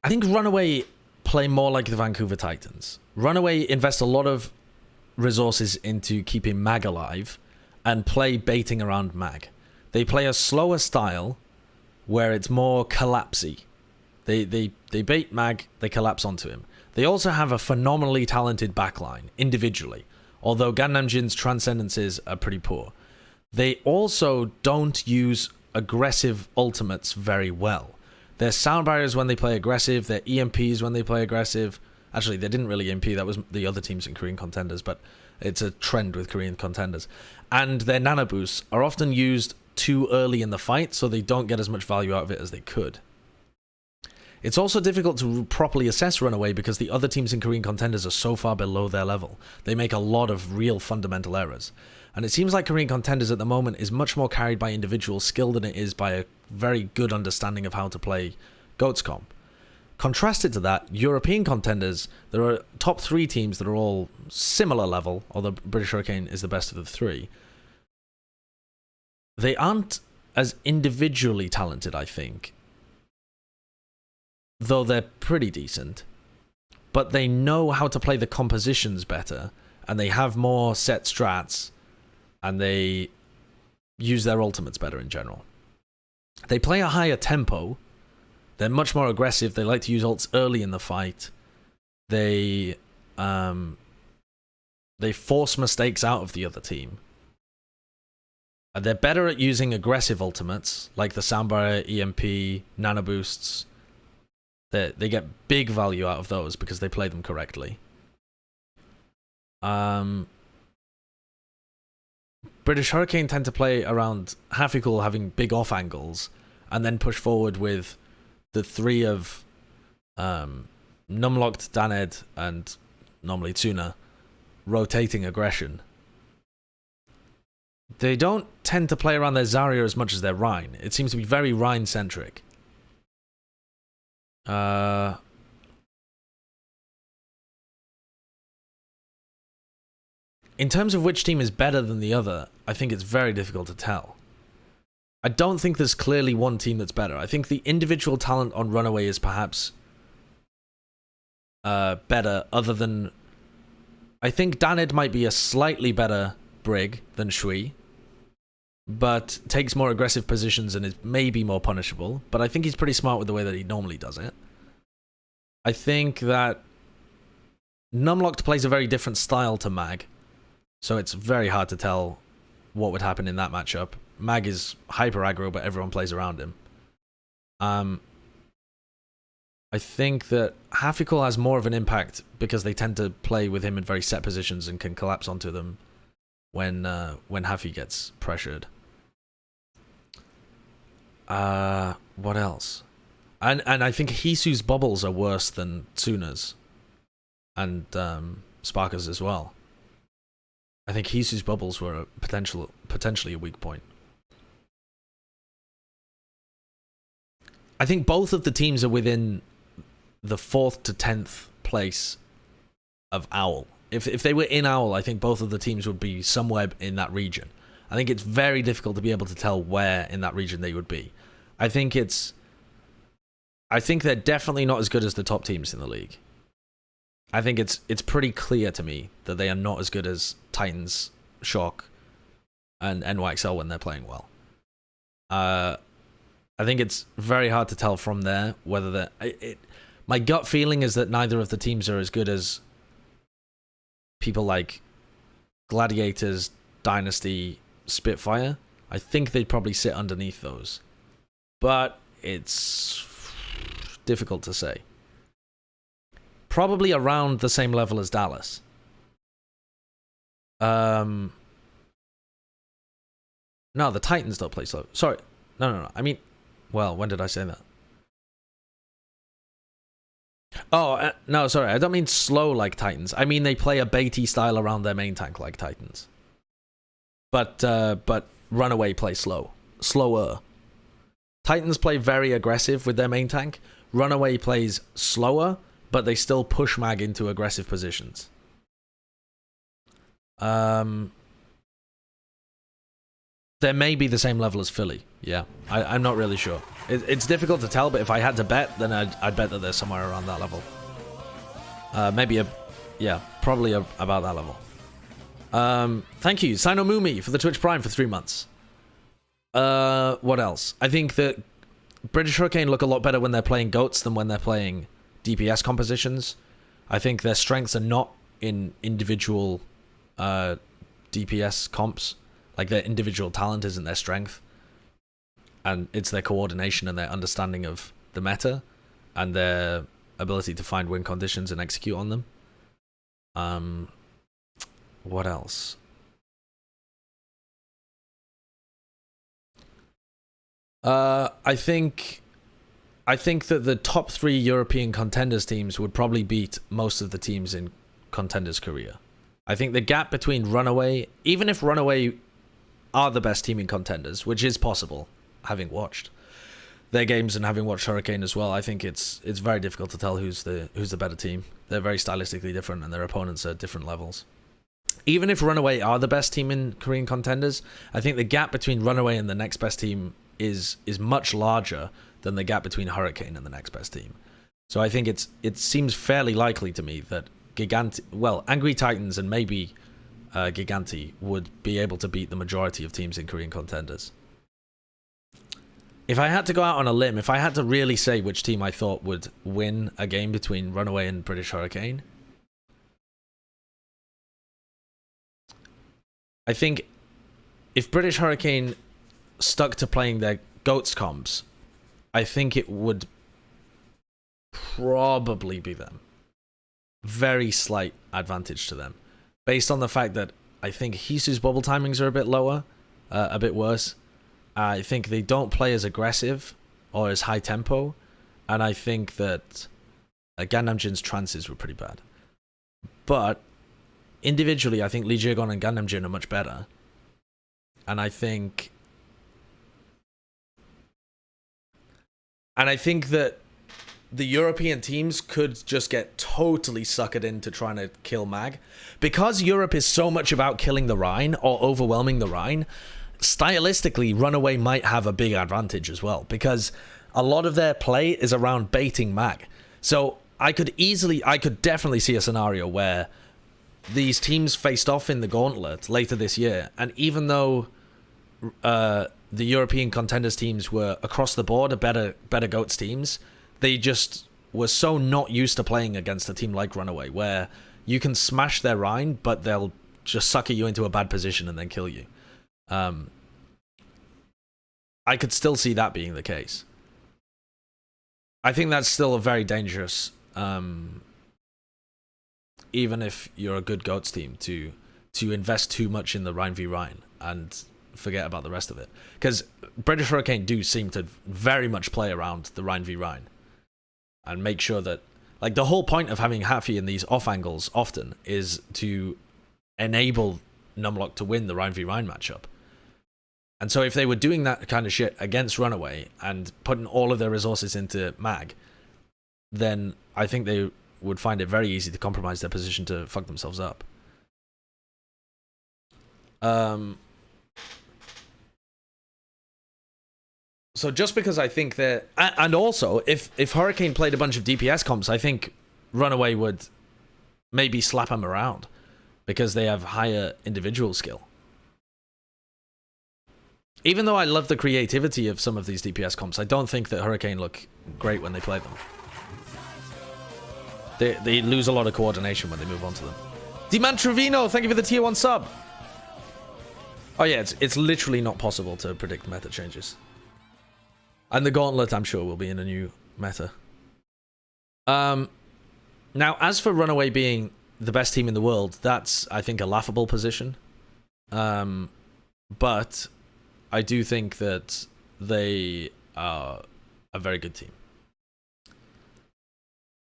I think RunAway play more like the Vancouver Titans. RunAway invest a lot of resources into keeping Mag alive and play baiting around Mag. They play a slower style where it's more collapsy. They bait Mag, they collapse onto him. They also have a phenomenally talented backline, individually, although Gangnam Jin's transcendences are pretty poor. They also don't use aggressive ultimates very well. They're sound barriers when they play aggressive, they're EMPs when they play aggressive. Actually, they didn't really EMP, that was the other teams in Korean Contenders, but it's a trend with Korean Contenders. And their nano boosts are often used too early in the fight, so they don't get as much value out of it as they could. It's also difficult to properly assess RunAway because the other teams in Korean Contenders are so far below their level. They make a lot of real fundamental errors. And it seems like Korean Contenders at the moment is much more carried by individual skill than it is by a very good understanding of how to play GOATS comp. Contrasted to that, European Contenders, there are top 3 teams that are all similar level, although British Hurricane is the best of the 3. They aren't as individually talented, I think, though they're pretty decent, but they know how to play the compositions better, and they have more set strats, and they use their ultimates better in general. They play a higher tempo, they're much more aggressive, they like to use ults early in the fight, they force mistakes out of the other team. They're better at using aggressive ultimates, like the sound barrier, EMP, nano boosts. They get big value out of those because they play them correctly. British Hurricane tend to play around Hafikul having big off angles and then push forward with the 3 of Numlocked, Daned, and normally Tsuna rotating aggression. They don't tend to play around their Zarya as much as their Rhine. It seems to be very Rhine-centric. In terms of which team is better than the other, I think it's very difficult to tell. I don't think there's clearly one team that's better. I think the individual talent on RunAway is perhaps better, other than... I think Danid might be a slightly better Brig than Shui, but takes more aggressive positions and is maybe more punishable, but I think he's pretty smart with the way that he normally does it. I think that Numlocked plays a very different style to Mag, so it's very hard to tell what would happen in that matchup. Mag is hyper aggro, but everyone plays around him. I think that Hafikul has more of an impact because they tend to play with him in very set positions and can collapse onto them when Hafi gets pressured. What else? And I think Hisu's bubbles are worse than Tsuna's and Sparker's as well. I think Hisu's bubbles were potentially a weak point. I think both of the teams are within the 4th to 10th place of Owl. If they were in Owl, I think both of the teams would be somewhere in that region. I think it's very difficult to be able to tell where in that region they would be. I think they're definitely not as good as the top teams in the league. I think it's pretty clear to me that they are not as good as Titans, Shock, and NYXL when they're playing well. I think it's very hard to tell from there whether they're... my gut feeling is that neither of the teams are as good as people like Gladiators, Dynasty, Spitfire. I think they'd probably sit underneath those. But it's difficult to say. Probably around the same level as Dallas. No, the Titans don't play slow. Sorry. No. I mean, well, when did I say that? Oh, no, sorry. I don't mean slow like Titans. I mean they play a baity style around their main tank like Titans. But RunAway play slower. Titans play very aggressive with their main tank. RunAway plays slower, but they still push Mag into aggressive positions. They may be the same level as Philly. Yeah, I'm not really sure. It's difficult to tell, but if I had to bet, then I'd bet that they're somewhere around that level. Probably about that level. Thank you, Sinomumi, for the Twitch Prime for 3 months. What else? I think that British Hurricane look a lot better when they're playing GOATs than when they're playing DPS compositions. I think their strengths are not in individual DPS comps. Like, their individual talent isn't their strength. And it's their coordination and their understanding of the meta and their ability to find win conditions and execute on them. What else? I think that the top 3 European Contenders teams would probably beat most of the teams in Contenders Korea. I think the gap between RunAway, even if RunAway are the best team in Contenders, which is possible, having watched their games and having watched Hurricane as well, I think it's very difficult to tell who's the better team. They're very stylistically different, and their opponents are different levels. Even if RunAway are the best team in Korean Contenders, I think the gap between RunAway and the next best team is much larger than the gap between Hurricane and the next best team. So I think it seems fairly likely to me that Angry Titans and maybe Giganti would be able to beat the majority of teams in Korean Contenders. If I had to go out on a limb, if I had to really say which team I thought would win a game between RunAway and British Hurricane, I think if British Hurricane stuck to playing their GOATs comps, I think it would probably be them. Very slight advantage to them. Based on the fact that I think Hisu's bubble timings are a bit lower, a bit worse. I think they don't play as aggressive or as high tempo. And I think that Gannamjin's trances were pretty bad. But individually, I think Lee Jae-gon and Gannamjin are much better. And I think that the European teams could just get totally suckered into trying to kill Mag. Because Europe is so much about killing the Rhine or overwhelming the Rhine, stylistically, RunAway might have a big advantage as well. Because a lot of their play is around baiting Mag. So I could definitely see a scenario where these teams faced off in the Gauntlet later this year. And even though the European Contenders teams were across the board better GOATs teams, they just were so not used to playing against a team like RunAway, where you can smash their Rhine, but they'll just sucker you into a bad position and then kill you. I could still see that being the case. I think that's still a very dangerous, even if you're a good GOATs team, to invest too much in the Rhine v Rhine and forget about the rest of it. Because British Hurricane do seem to very much play around the Rhine v Rhine. And make sure that, like, the whole point of having Hafi in these off angles often is to enable Numlock to win the Rhine v Rhine matchup. And so if they were doing that kind of shit against RunAway and putting all of their resources into Mag, then I think they would find it very easy to compromise their position to fuck themselves up. So just because I think that... And also, if Hurricane played a bunch of DPS comps, I think RunAway would maybe slap them around because they have higher individual skill. Even though I love the creativity of some of these DPS comps, I don't think that Hurricane look great when they play them. They lose a lot of coordination when they move on to them. Diman Trevino, thank you for the tier 1 sub. Oh yeah, it's literally not possible to predict meta changes. And the Gauntlet, I'm sure, will be in a new meta. Now, as for RunAway being the best team in the world, that's, I think, a laughable position. But I do think that they are a very good team.